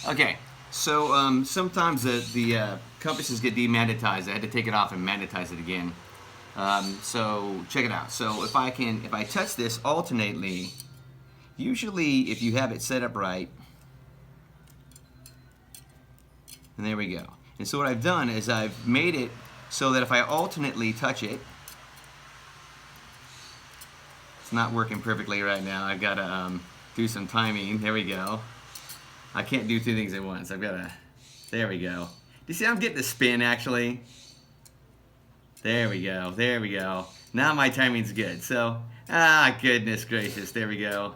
Okay, so sometimes the compasses get demagnetized. I had to take it off and magnetize it again. So check it out. So if I touch this alternately, usually if you have it set up right, and there we go. And so what I've done is I've made it so that if I alternately touch it, it's not working perfectly right now. I've got to do some timing. There we go. I can't do two things at once. I've got to, there we go. Do you see I'm getting the spin actually? There we go, there we go. Now my timing's good. So, goodness gracious, there we go.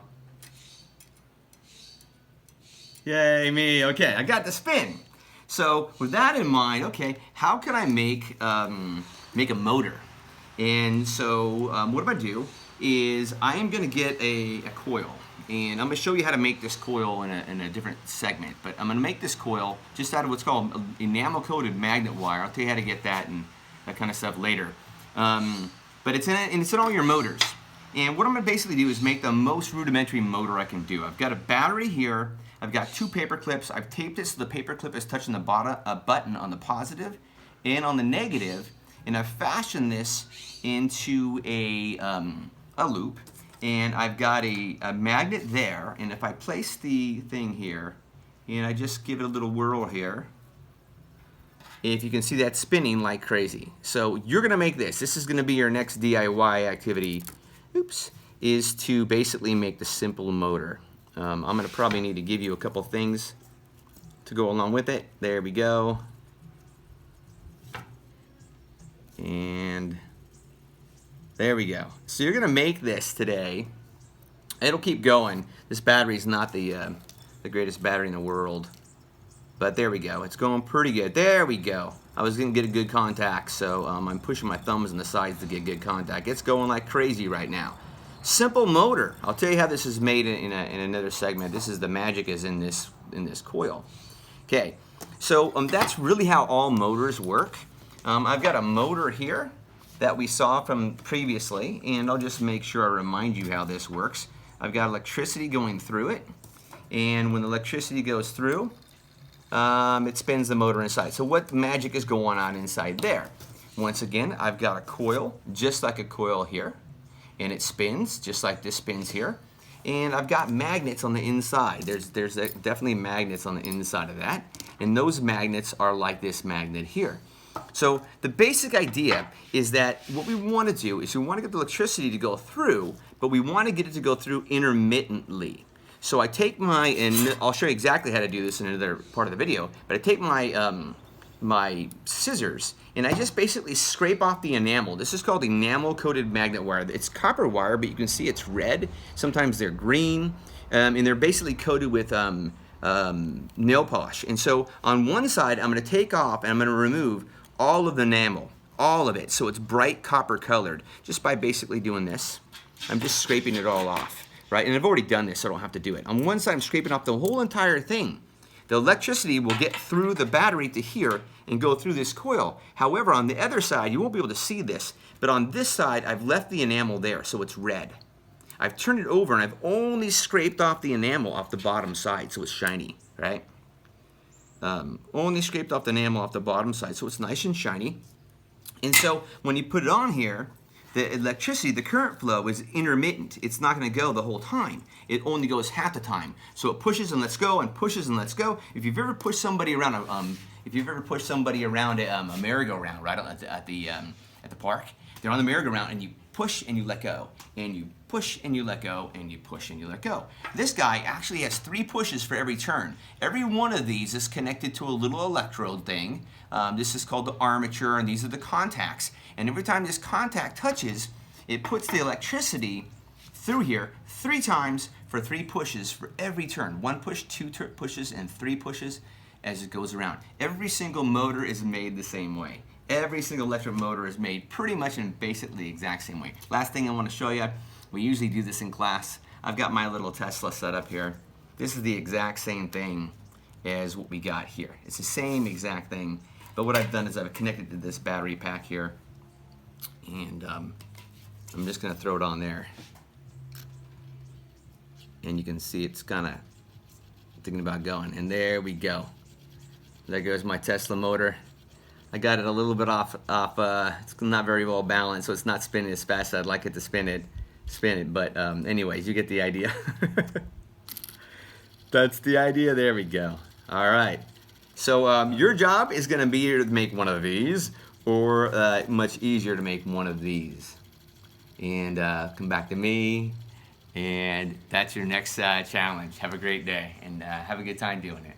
Yay me, okay, I got the spin. So with that in mind, okay, how can I make a motor? And so what I'm gonna do is I am gonna get a coil. And I'm going to show you how to make this coil in a different segment. But I'm going to make this coil just out of what's called enamel-coated magnet wire. I'll tell you how to get that and that kind of stuff later. But it's in all your motors. And what I'm going to basically do is make the most rudimentary motor I can do. I've got a battery here. I've got two paper clips. I've taped it so the paper clip is touching the button on the positive and on the negative. And I've fashioned this into a loop. And I've got a magnet there, and if I place the thing here, and I just give it a little whirl here, if you can see that spinning like crazy. So you're gonna make this. This is gonna be your next DIY activity, is to basically make the simple motor. I'm gonna probably need to give you a couple things to go along with it. There we go. And there we go. So you're gonna make this today. It'll keep going. This battery's not the greatest battery in the world, but there we go. It's going pretty good. There we go. I was gonna get a good contact, so I'm pushing my thumbs on the sides to get good contact. It's going like crazy right now. Simple motor. I'll tell you how this is made in another segment. This is the magic is in this coil. Okay, so that's really how all motors work. I've got a motor here that we saw from previously, and I'll just make sure I remind you how this works. I've got electricity going through it, and when the electricity goes through, it spins the motor inside. So what magic is going on inside there? Once again, I've got a coil, just like a coil here, and it spins, just like this spins here. And I've got magnets on the inside. There's definitely magnets on the inside of that, and those magnets are like this magnet here. So the basic idea is that what we want to do is we want to get the electricity to go through, but we want to get it to go through intermittently. So I take and I'll show you exactly how to do this in another part of the video, but I take my scissors and I just basically scrape off the enamel. This is called enamel-coated magnet wire. It's copper wire, but you can see it's red. Sometimes they're green, and they're basically coated with nail polish. And so on one side, I'm going to take off and I'm going to remove all of the enamel, all of it, so it's bright copper colored, just by basically doing this. I'm just scraping it all off, right? And I've already done this, so I don't have to do it. On one side, I'm scraping off the whole entire thing. The electricity will get through the battery to here and go through this coil. However, on the other side, you won't be able to see this, but on this side, I've left the enamel there, so it's red. I've turned it over and I've only scraped off the enamel off the bottom side, so it's shiny, right? Only scraped off the enamel off the bottom side, so it's nice and shiny. And so when you put it on here, the electricity, the current flow is intermittent. It's not going to go the whole time. It only goes half the time. So it pushes and lets go and pushes and lets go. If you've ever pushed somebody around a merry-go-round, right, at the park, they're on the merry-go-round and you push and you let go, and you push and you let go, and you push and you let go. This guy actually has 3 pushes for every turn. Every one of these is connected to a little electrode thing. This is called the armature, and these are the contacts. And every time this contact touches, it puts the electricity through here 3 times for 3 pushes for every turn. 1 push, 2 pushes, and 3 pushes as it goes around. Every single motor is made the same way. Every single electric motor is made pretty much in basically the exact same way. Last thing I want to show you, we usually do this in class. I've got my little Tesla set up here. This is the exact same thing as what we got here. It's the same exact thing, but what I've done is I've connected to this battery pack here, and I'm just going to throw it on there. And you can see it's kind of thinking about going. And there we go. There goes my Tesla motor. I got it a little bit off. It's not very well balanced, so it's not spinning as fast as I'd like it to spin it. But anyways, you get the idea. That's the idea. There we go. All right. So your job is going to be to make one of these, or much easier to make one of these. And come back to me. And that's your next challenge. Have a great day, and have a good time doing it.